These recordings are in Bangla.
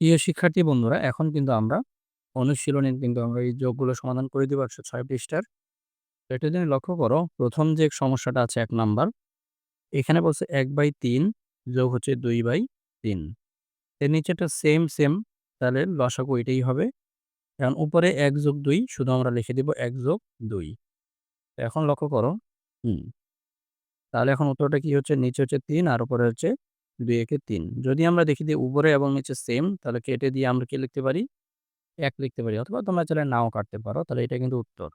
প্রিয় শিক্ষার্থী বন্ধুরা, এখন কিন্তু আমরা অনুশীলনের কিন্তু আমরা এই যোগগুলো সমাধান করে দিব ১০৬ পৃষ্ঠার। তো এটা যদি লক্ষ্য করো, প্রথম যে সমস্যাটা আছে ১ নাম্বার, এখানে বলছে ১/৩ যোগ হচ্ছে ২/৩। এর নিচেরটা সেম, তাহলে লসাগু এটাই হবে। এখন উপরে ১+২ শুধু আমরা লিখে দিব ১+২। এখন লক্ষ্য করো, হুম, তাহলে এখন উত্তরটা কি হচ্ছে? নিচে হচ্ছে ৩ আর উপরে হচ্ছে ২ একে ৩। যদি আমরা দেখি যে উপরে এবং নিচে সেম, তাহলে কেটে দিয়ে আমরা কি লিখতে পারি? ১ লিখতে পারি, অথবা তোমরা চাইলে নাও কাটতে পারো। তাহলে এটা কিন্তু উত্তর।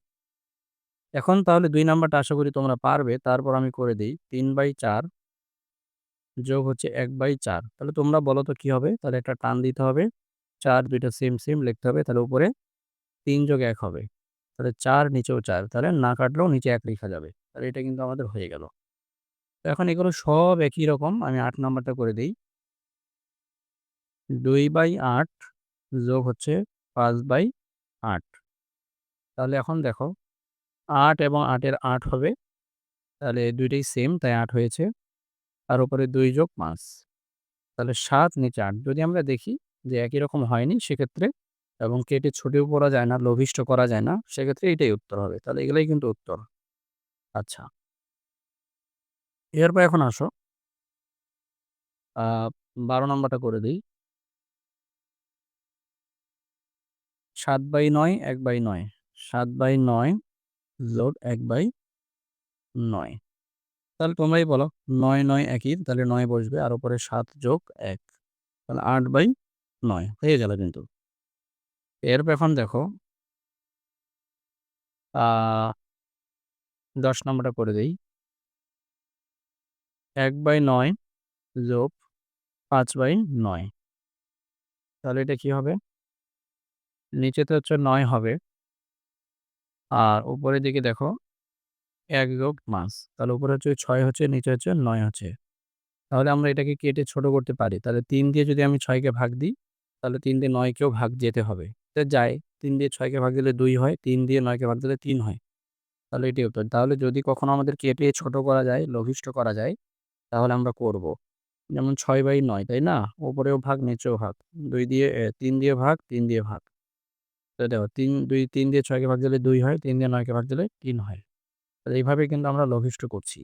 এখন তাহলে ২ নাম্বারটা আশা করি তোমরা পারবে। তারপর আমি করে দেই ৩/৪ যোগ হচ্ছে ১/৪। তাহলে তোমরা বলো তো কি হবে? তাহলে একটা টান দিতে হবে। ৪ ২ টা সেম লিখতে হবে। তাহলে উপরে ৩ যোগ ১ হবে। তাহলে ৪ নিচেও ৪। তাহলে না কাটলেও নিচে ১ লিখা যাবে। তাহলে এটা কিন্তু আমাদের হয়ে গেল। তো এখন এগুলো সব একই রকম। আমি ৮ নাম্বারটা করে দেই। ২/৮ যোগ হচ্ছে ৫/৮। তাহলে এখন দেখো, ৮ এবং ৮ এর ৮ হবে। তাহলে ২ টাই সেম, তাই ৮ হয়েছে। আর উপরে ২ যোগ ৫। তাহলে ৭ নিচে ৮। যদি আমরা দেখি যে একই রকম হয়নি, সেক্ষেত্রে এবং কেটে ছোটেও পড়া যায় না, লঘিষ্ঠ করা যায় না, সেক্ষেত্রে এটাই উত্তর হবে। তাহলে এগুলাই কিন্তু উত্তর। আচ্ছা, এরপর এখন আসো, আ ১২ নাম্বারটা করে দেই। ৭/৯ ১/৯। ৭/৯ যোগ ১/৯। তাহলে তোমরাই বলো, ৯ একই, তাহলে ৯ বসবে আর উপরে ৭ যোগ ১। তাহলে ৮/৯ হয়ে গেল কিন্তু। এরপর এখন দেখো, আ ১০ নাম্বারটা করে দেই। ১/৯ যোগ ৫/৯। তাহলে এটা কি হবে? নিচেতে হচ্ছে ৯ হবে। আর উপরের দিকে দেখো ১ যোগ ৫। তাহলে উপরে হচ্ছে ৬ হচ্ছে, নিচে হচ্ছে ৯ হচ্ছে। তাহলে আমরা এটাকে কেটে ছোট করতে পারি। তাহলে ৩ দিয়ে যদি আমি ৬ কে ভাগ দিই, তাহলে ৩ দিয়ে ৯ কেও ভাগ যেতে হবে। তো যায়। ৩ দিয়ে ৬ কে ভাগ দিলে ২ হয়। ৩ দিয়ে ৯ কে ভাগ দিলে ৩ হয়। তাহলে এটাই উত্তর। তাহলে যদি কখনো আমাদের কেটে ছোট করা যায়, লঘিষ্ঠ করা যায়, তাহলে আমরা করব। যেমন ৬/৯, তাই না? উপরেও ভাগ, নিচেও ভাগ। ২ দিয়ে ৩ দিয়ে ভাগ, ৩ দিয়ে ভাগ। তো দেখো, ৩ দিয়ে ৬ কে ভাগ দিলে ২ হয়, ৩ দিয়ে ৯ কে ভাগ দিলে ৩ হয়। তো এইভাবে কিন্তু আমরা লঘিষ্ঠ করছি।